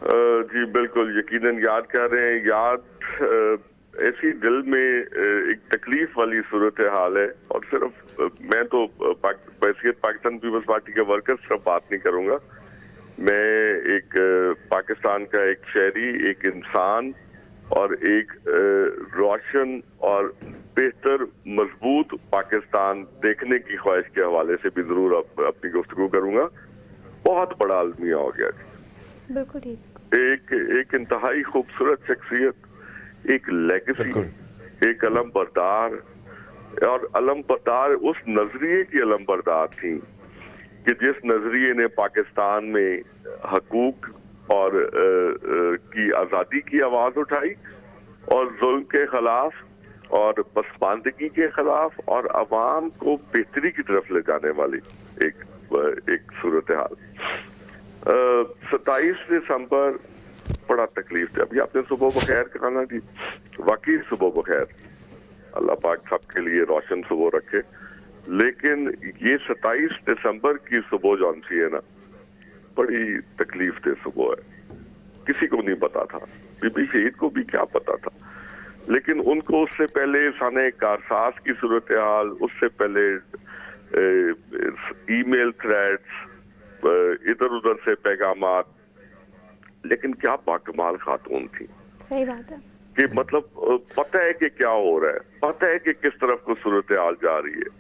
جی بالکل یقیناً یاد کر رہے ہیں. یاد ایسی دل میں ایک تکلیف والی صورتحال ہے, اور صرف میں تو بحیثیت پاکستان پیپلز پارٹی کے ورکر صرف بات نہیں کروں گا. میں ایک پاکستان کا ایک شہری, ایک انسان اور ایک روشن اور بہتر مضبوط پاکستان دیکھنے کی خواہش کے حوالے سے بھی ضرور اپنی گفتگو کروں گا. بہت بڑا المیہ ہو گیا جی, بالکل ٹھیک. ایک انتہائی خوبصورت شخصیت, ایک لیگیسی, ایک علم بردار, اور علم بردار اس نظریے کی علم بردار تھی کہ جس نظریے نے پاکستان میں حقوق اور کی آزادی کی آواز اٹھائی, اور ظلم کے خلاف اور پسماندگی کے خلاف اور عوام کو بہتری کی طرف لے جانے والی ایک صورتحال. 27 دسمبر بڑا تکلیف تھا. ابھی آپ نے صبح بخیر کہا نا جی, واقعی صبح بخیر, اللہ پاک سب کے لیے روشن صبح رکھے. لیکن یہ 27 دسمبر کی صبح جون سی ہے نا, بڑی تکلیف دہ صبح ہے. کسی کو نہیں پتا تھا, بی بی شہید کو بھی کیا پتا تھا, لیکن ان کو اس سے پہلے سانحہ کارساز کی صورتحال, اس سے پہلے ای میل تھریڈز, ادھر ادھر سے پیغامات, لیکن کیا باکمال خاتون تھی. صحیح بات ہے کہ مطلب پتہ ہے کہ کیا ہو رہا ہے, پتہ ہے کہ کس طرف کو صورتحال جا رہی ہے.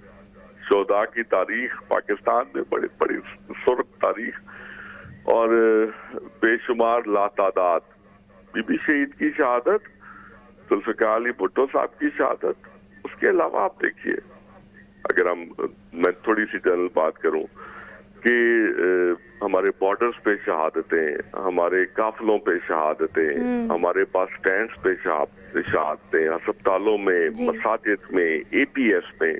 شہداء کی تاریخ پاکستان میں بڑی سرخ تاریخ, اور بے شمار لاتعداد. بی بی شہید کی شہادت, ذوالفقار علی بھٹو صاحب کی شہادت, اس کے علاوہ آپ دیکھیے, اگر میں تھوڑی سی جنرل بات کروں کہ ہمارے بارڈرز پہ شہادتیں, ہمارے قافلوں پہ شہادتیں, ہمارے بس سٹینڈز پہ شہادتیں, ہسپتالوں میں, مساجد میں, اے پی ایس میں,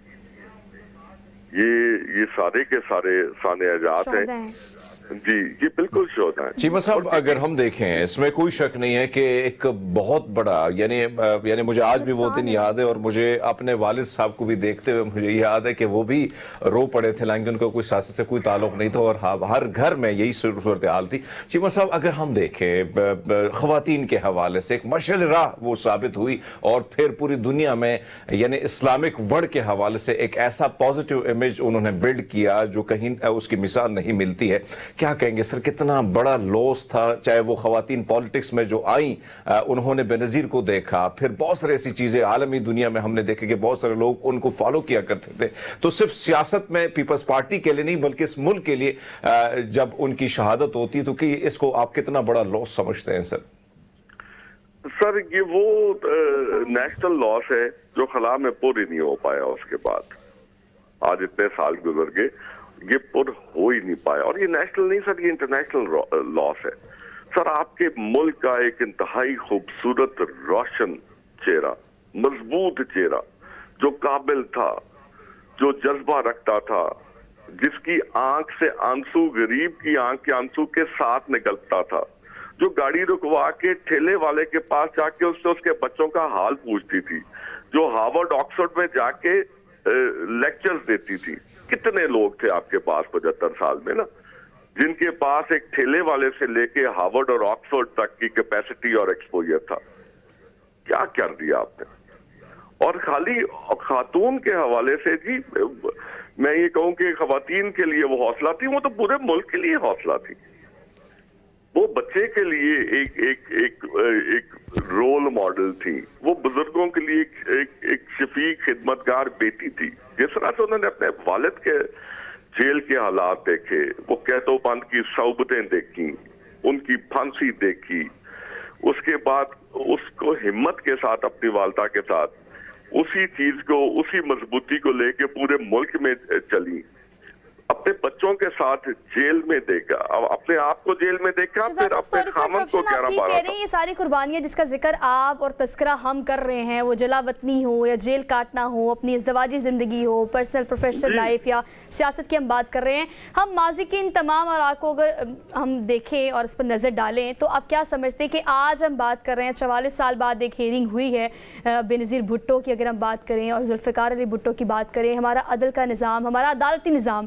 یہ سارے کے سارے سانحہ جات ہیں. جی یہ بالکل شہداء ہیں. چیمہ صاحب اگر ہم دیکھیں, اس میں کوئی شک نہیں ہے کہ ایک بہت بڑا یعنی مجھے آج بھی وہ دن یاد ہے, اور مجھے اپنے والد صاحب کو بھی دیکھتے ہوئے مجھے یاد ہے کہ وہ بھی رو پڑے تھے, لیکن ان کو کوئی سیاست سے کوئی تعلق نہیں تھا, اور ہر گھر میں یہی صورتحال تھی. چیمہ صاحب اگر ہم دیکھیں خواتین کے حوالے سے ایک مشعل راہ وہ ثابت ہوئی, اور پھر پوری دنیا میں یعنی اسلامک ورلڈ کے حوالے سے ایک ایسا پازیٹیو امیج انہوں نے بلڈ کیا جو کہیں اس کی مثال نہیں ملتی ہے. کیا کہیں گے سر, کتنا بڑا لوس تھا, چاہے وہ خواتین پالیٹکس میں جو آئیں, انہوں نے بے نظیر کو دیکھا, پھر بہت سارے ایسی چیزیں عالمی دنیا میں ہم نے دیکھے کہ بہت سارے لوگ ان کو فالو کیا کرتے تھے. تو صرف سیاست میں پیپلز پارٹی کے لیے نہیں بلکہ اس ملک کے لیے جب ان کی شہادت ہوتی تو کہ اس کو آپ کتنا بڑا لوس سمجھتے ہیں سر؟ سر یہ وہ نیشنل لاس ہے جو خلا میں پورے نہیں ہو پایا. اس کے بعد آج اتنے سال گزر گئے, یہ پر ہو ہی نہیں پایا. اور یہ نیشنل نہیں سر, یہ انٹرنیشنل لاس ہے. سر آپ کے ملک کا ایک انتہائی خوبصورت روشن چہرہ, مضبوط چہرہ, جو قابل تھا, جو جذبہ رکھتا تھا, جس کی آنکھ سے آنسو غریب کی آنکھ کے آنسو کے ساتھ نکلتا تھا, جو گاڑی رکوا کے ٹھیلے والے کے پاس جا کے اس سے اس کے بچوں کا حال پوچھتی تھی, جو ہارورڈ آکسفورڈ میں جا کے لیکچرز دیتی تھی. کتنے لوگ تھے آپ کے پاس 75 سال میں نا, جن کے پاس ایک ٹھیلے والے سے لے کے ہارورڈ اور آکسفورڈ تک کی کیپیسٹی اور ایکسپوجر تھا. کیا کر دیا آپ نے. اور خالی خاتون کے حوالے سے جی میں یہ کہوں کہ خواتین کے لیے وہ حوصلہ تھی, وہ تو پورے ملک کے لیے حوصلہ تھی. وہ بچے کے لیے ایک رول ماڈل تھی, وہ بزرگوں کے لیے ایک شفیق خدمتگار بیٹی تھی. جس طرح سے انہوں نے اپنے والد کے جیل کے حالات دیکھے, وہ قید و بند کی صحبتیں دیکھی, ان کی پھانسی دیکھی, اس کے بعد اس کو ہمت کے ساتھ اپنی والدہ کے ساتھ اسی چیز کو, اسی مضبوطی کو لے کے پورے ملک میں چلی, اپنے بچوں کے ساتھ جیل میں دیکھا, اپنے آپ کو جیل میں دیکھا, پھر اپنے خامن کو 11-12 کہہ رہے ہیں یہ ساری قربانیاں جس کا ذکر آپ اور تذکرہ ہم کر رہے ہیں, وہ جلا وطنی ہو یا جیل کاٹنا ہو, اپنی ازدواجی زندگی ہو, پرسنل پروفیشنل لائف یا سیاست کی ہم بات کر رہے ہیں. ہم ماضی کے ان تمام آراء کو اگر ہم دیکھیں اور اس پر نظر ڈالیں تو آپ کیا سمجھتے ہیں کہ آج ہم بات کر رہے ہیں 44 سال بعد ایک ہیئرنگ ہوئی ہے بے نظیر بھٹو کی اگر ہم بات کریں, اور ذوالفقار علی بھٹو کی بات کریں, ہمارا عدل کا نظام, ہمارا عدالتی نظام,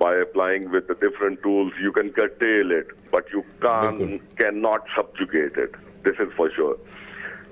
by applying with the different tools you can curtail it, but you cannot subjugate it. This is for sure.